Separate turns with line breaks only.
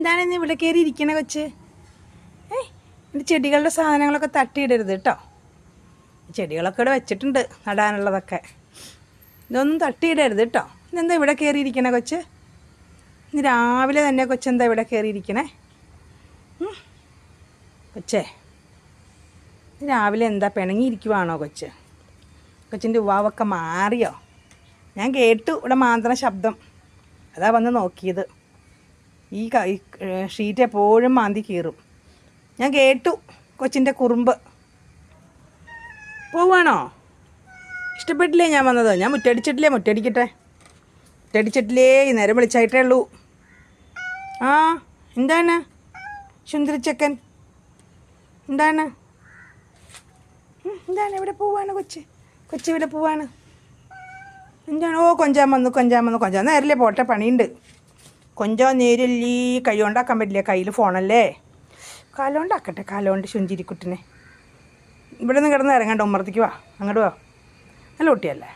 എന്താണ് ഇന്ന് ഇവിടെ കയറി ഇരിക്കണ കൊച്ച്? എൻ്റെ ചെടികളുടെ സാധനങ്ങളൊക്കെ തട്ടിയിടരുത് കേട്ടോ. ചെടികളൊക്കെ ഇവിടെ വെച്ചിട്ടുണ്ട് നടാനുള്ളതൊക്കെ. ഇതൊന്നും തട്ടിയിടരുത് കേട്ടോ. ഇതെന്താ ഇവിടെ കയറിയിരിക്കണേ കൊച്ച്? ഇന്ന് രാവിലെ തന്നെ കൊച്ചെന്താ ഇവിടെ കയറിയിരിക്കണേ? കൊച്ചേ, രാവിലെ എന്താ പിണങ്ങിയിരിക്കുവാണോ കൊച്ച്? കൊച്ചിൻ്റെ ഉവാവൊക്കെ മാറിയോ? ഞാൻ കേട്ടു ഇവിടെ മാന്തണ ശബ്ദം, അതാ വന്ന് നോക്കിയത്. ഈ ഷീറ്റ് എപ്പോഴും മാന്തി കീറും. ഞാൻ കേട്ടു കൊച്ചിൻ്റെ കുറുമ്പ്. പോവാണോ? ഇഷ്ടപ്പെട്ടില്ലേ ഞാൻ വന്നത്? ഞാൻ മുറ്റടിച്ചിട്ടില്ലേ? മുറ്റടിക്കട്ടെ. മുറ്റടിച്ചിട്ടില്ലേ? ഈ നേരം വിളിച്ചായിട്ടേ ഉള്ളൂ. ആ, എന്താണ് സുന്ദരിച്ചക്കൻ? എന്താണ് എന്താണ് എവിടെ പോവാണ് കൊച്ച്? കൊച്ചെവിടെ പോവാണ്? എന്താണ്? ഓ, കൊഞ്ചാൻ വന്നു. കൊഞ്ചാൻ നേരില്ലേ, പോട്ടെ, പണിയുണ്ട്. കൊഞ്ചാൻ നേരില്ലീ. കൈ കൊണ്ടാക്കാൻ പറ്റില്ല, കയ്യിൽ ഫോണല്ലേ. കാലുകൊണ്ടാക്കട്ടെ, കാലുകൊണ്ട് ശുഞ്ചിരിക്കുട്ടിനെ. ഇവിടെ നിന്ന് കിടന്ന് ഇറങ്ങണ്ട, ഉമ്മറത്തേക്ക് വാ, അങ്ങോട്ട് വാ. നല്ല കുട്ടിയല്ലേ?